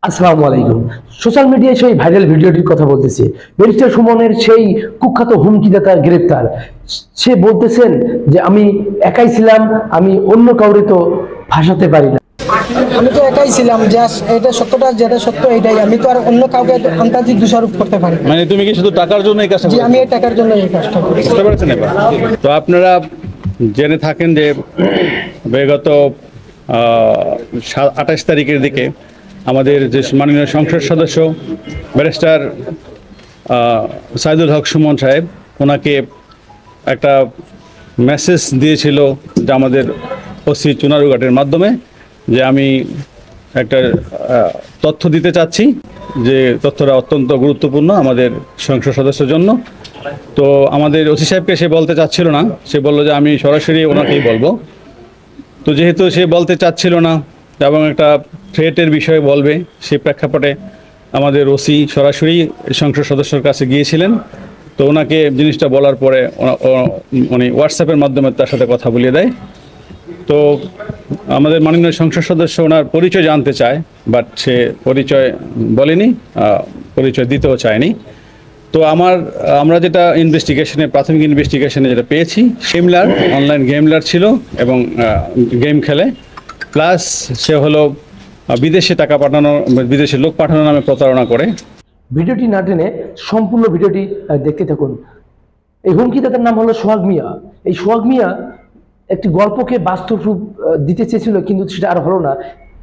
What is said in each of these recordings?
আসসালামু আলাইকুম। সোশ্যাল মিডিয়ায় সেই ভাইরাল ভিডিওটির কথা বলতেছি। ব্যারিস্টার সুমনের সেই কুখ্যাত হুমকিদাতা গ্রেফতার। সে বলতেছেন যে আমি একাই ছিলাম, আমি অন্য কাউরে তো ভাসাতে পারি না। আমি তো একাই ছিলাম, জাস্ট এটা সত্যটা, যেটা সত্য এটাই। আমি তো আর অন্য কাউকে আন্তাজি দোষারোপ করতে পারি না। মানে তুমি কি শুধু টাকার জন্য এই কাজটা জি, করছো? আমি এই টাকার জন্য এই কাজটা করি। বুঝতে পারছেন এবার? তো আপনারা জেনে থাকেন যে বিগত 28 তারিখের দিকে আমাদের যে মাননীয় সংসদ সদস্য ব্যারিস্টার সাইদুল হক সুমন সাহেব, ওনাকে একটা মেসেজ দিয়েছিল যে আমাদের ওসি চুনারুঘাটের মাধ্যমে, যে আমি একটা তথ্য দিতে চাচ্ছি, যে তথ্যটা অত্যন্ত গুরুত্বপূর্ণ আমাদের সংসদ সদস্যের জন্য। তো আমাদের ওসি সাহেবকে সে বলতে চাচ্ছিল না, সে বলল যে আমি সরাসরি ওনাকেই বলবো। তো যেহেতু সে বলতে চাচ্ছিল না এবং একটা থ্রেটের বিষয়ে বলবে, সেই প্রেক্ষাপটে আমাদের ওসি সরাসরি সংসদ সদস্যর কাছে গিয়েছিলেন। তো ওনাকে জিনিসটা বলার পরে উনি হোয়াটসঅ্যাপের মাধ্যমে তার সাথে কথা বলিয়ে দেয়। তো আমাদের মাননীয় সংসদ সদস্য ওনার পরিচয় জানতে চায়, বাট সে পরিচয় বলেনি, পরিচয় দিতেও চায়নি। তো আমরা যেটা প্রাথমিক ইনভেস্টিগেশনে যেটা পেয়েছি, সিমলার অনলাইন গেমলার ছিল এবং গেম খেলে, প্লাস সে হলো বিদেশে টাকা পাঠানো, বিদেশে লোক পাঠানো নামে প্রতারণা করে। ভিডিওটি না টেনে সম্পূর্ণ ভিডিওটি দেখতে থাকুন। এই হুমকিদাতার নাম হলো সোহাগ মিয়া। এই সোহাগ মিয়া একটি গল্পকে বাস্তব রূপ দিতে চেয়েছিল, কিন্তু সেটা আর হলো না।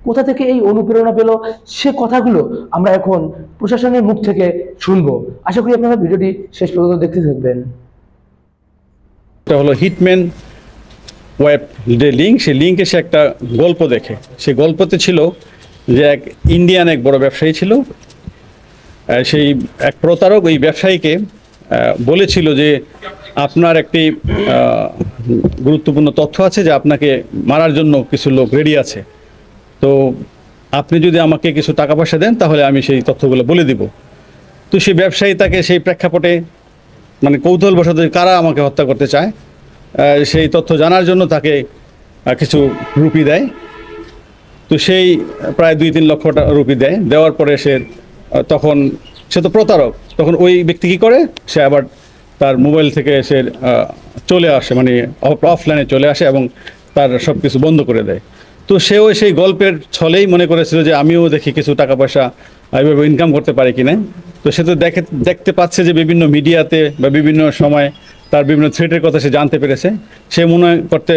কোথা থেকে এই অনুপ্রেরণা পেল, সে কথাগুলো আমরা এখন প্রশাসনের মুখ থেকে শুনবো। আশা করি আপনারা ভিডিওটি শেষ পর্যন্ত দেখতে থাকবেন। এটা হলো হিটম্যান ওয়েব যে লিঙ্ক, সেই লিঙ্কে সে একটা গল্প দেখে। সেই গল্পতে ছিল যে এক ইন্ডিয়ান এক বড় ব্যবসায়ী ছিল, সেই এক প্রতারক ওই ব্যবসায়ীকে বলেছিল যে আপনার একটি গুরুত্বপূর্ণ তথ্য আছে, যে আপনাকে মারার জন্য কিছু লোক রেডি আছে। তো আপনি যদি আমাকে কিছু টাকা পয়সা দেন, তাহলে আমি সেই তথ্যগুলো বলে দিব। তো সেই ব্যবসায়ী তাকে সেই প্রেক্ষাপটে, মানে কৌতূহলবশত কারা আমাকে হত্যা করতে চায়, সেই তথ্য জানার জন্য তাকে কিছু রুপি দেয়। তো সেই প্রায় 2-3 লক্ষ রুপি দেয়। দেওয়ার পরে তখন সে তো প্রতারক, তখন ওই ব্যক্তি কী করে, সে আবার তার মোবাইল থেকে সে চলে আসে, মানে অফলাইনে চলে আসে এবং তার সব কিছু বন্ধ করে দেয়। তো সেও সেই গল্পের ছলেই মনে করেছিল যে আমিও দেখি কিছু টাকা পয়সা এইভাবে ইনকাম করতে পারি কিনা। তো সে তো দেখতে পাচ্ছে যে বিভিন্ন মিডিয়াতে বা বিভিন্ন সময় তার বিভিন্ন থ্রেটের কথা সে জানতে পেরেছে। সে মনে করতে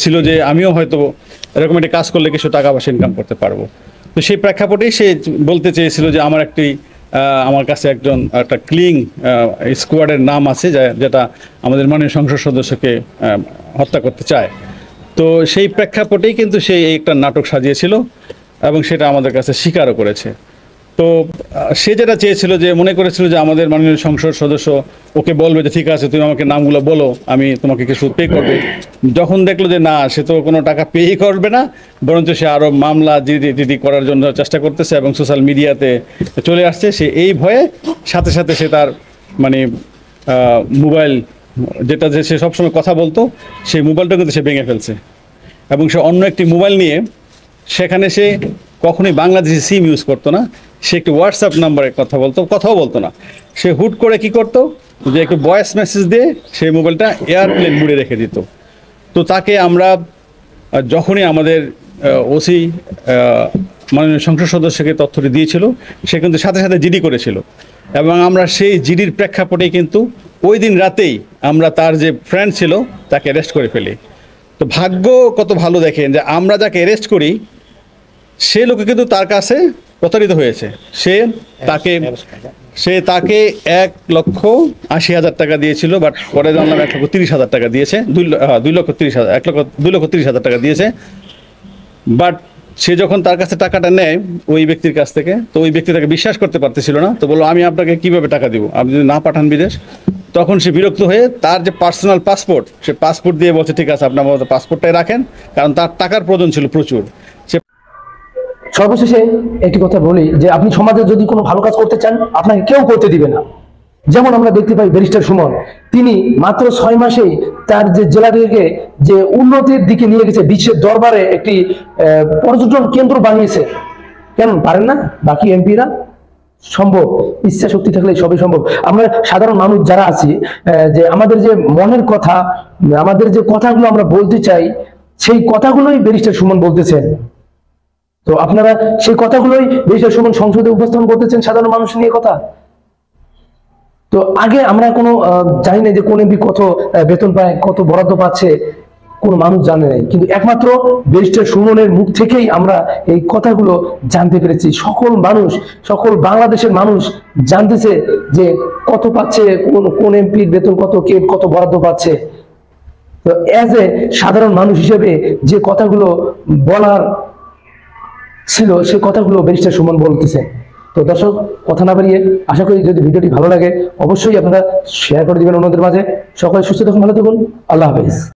ছিল যে আমিও হয়তো এরকম একটি কাজ করলে কিছু টাকা পয়সা ইনকাম করতে পারবো। তো সেই প্রেক্ষাপটেই সে বলতে চেয়েছিল যে আমার কাছে একটা ক্লিং স্কোয়াডের নাম আছে, যেটা আমাদের মাননীয় সংসদ সদস্যকে হত্যা করতে চায়। তো সেই প্রেক্ষাপটেই কিন্তু সে একটা নাটক সাজিয়েছিল এবং সেটা আমাদের কাছে স্বীকারও করেছে। তো সে যেটা চেয়েছিল, যে মনে করেছিল যে আমাদের মাননীয় সংসদ সদস্য ওকে বলবে যে ঠিক আছে, তুমি আমাকে নামগুলো বলো, আমি তোমাকে কিছু পে করবে। যখন দেখলো যে না, সে তো কোনো টাকা পেই করবে না, বরঞ্চ সে আরও মামলা জিডি করার জন্য চেষ্টা করতেছে এবং সোশ্যাল মিডিয়াতে চলে আসছে, সে এই ভয়ে সাথে সাথে সে তার মানে মোবাইল, যেটা যে সে সবসময় কথা বলতো, সেই মোবাইলটা কিন্তু সে ভেঙে ফেলছে এবং সে অন্য একটি মোবাইল নিয়ে, সেখানে সে কখনোই বাংলাদেশি সিম ইউজ করতো না, সে একটি হোয়াটসঅ্যাপ নাম্বারে কথাও বলতো না। সে হুট করে কি করতো, যে একটু ভয়েস মেসেজ দিয়ে সেই মোবাইলটা এয়ারপ্লেন মোডে রেখে দিত। তো তাকে আমরা যখনই আমাদের ওসি মাননীয় সংসদ সদস্যকে তথ্যটি দিয়েছিল, সে কিন্তু সাথে সাথে জিডি করেছিল এবং আমরা সেই জিডির প্রেক্ষাপটেই কিন্তু ওই দিন রাতেই আমরা তার যে ফ্রেন্ড ছিল তাকে অ্যারেস্ট করে ফেলি। তো ভাগ্য কত ভালো দেখেন, যে আমরা যাকে অ্যারেস্ট করি সে লোকে কিন্তু তার কাছে প্রতারিত হয়েছে। সে তাকে 1,80,000 টাকা দিয়েছিল, বাট পরে জানলাম 1,30,000 টাকা দিয়েছে, 2,30,000 টাকা দিয়েছে। বাট সে যখন তার কাছে টাকাটা নেয় ওই ব্যক্তির কাছ থেকে, তো ওই ব্যক্তি তাকে বিশ্বাস করতে পারতেছিল না। তো বললো আমি আপনাকে কিভাবে টাকা দিব, আপনি যদি না পাঠান বিদেশ। তখন সে বিরক্ত হয়ে তার যে পার্সোনাল পাসপোর্ট, সে পাসপোর্ট দিয়ে বলছে ঠিক আছে, আপনার মতো পাসপোর্টটাই রাখেন, কারণ তার টাকার প্রয়োজন ছিল প্রচুর। সর্বশেষে একটি কথা বলি, যে আপনি সমাজে যদি কোনো ভালো কাজ করতে চান, আপনাকে কেউ করতে দিবে না। যেমন আমরা দেখতে পাই ব্যারিস্টার সুমন, তিনি মাত্র 6 মাসেই তার যে জেলাটিকে যে উন্নতির দিকে নিয়ে গেছে, বিশ্বের দরবারে একটি পর্যটন কেন্দ্র বানিয়েছে। কেন পারেন না বাকি এমপিরা? সম্ভব, ইচ্ছা শক্তি থাকলে সবই সম্ভব। আমরা সাধারণ মানুষ যারা আছি, যে আমাদের যে মনের কথা, আমাদের যে কথাগুলো আমরা বলতে চাই, সেই কথাগুলোই ব্যারিস্টার সুমন বলতেছেন। তো আপনারা সেই কথাগুলোই ব্যারিস্টার সুমন সংসদে উপস্থাপন করতেছেন, সাধারণ মানুষ নিয়ে কথা। তো আগে আমরা কোনো জানি না যে কোন এমপি কত বেতন পায়, কত বরাদ্দ পাচ্ছে, কোনো মানুষ জানে নাই, কিন্তু একমাত্র ব্যারিস্টার সুমনের মুখ থেকেই আমরা এই কথাগুলো জানতে পেরেছি। সকল মানুষ, সকল বাংলাদেশের মানুষ জানতেছে যে কত পাচ্ছে, কোন এমপির বেতন কত, কে কত বরাদ্দ পাচ্ছে। তো অ্যাজ এ সাধারণ মানুষ হিসেবে যে কথাগুলো বলার ছিল, সে কথাগুলো ব্যারিস্টার সুমন বলতেছে। তো দর্শক, কথা না বাড়িয়ে, আশা করি যদি ভিডিওটি ভালো লাগে অবশ্যই আপনারা শেয়ার করে দিবেন অন্যদের মাঝে। সকলে সুস্থ থাকুন, ভালো থাকুন, আল্লাহ হাফেজ।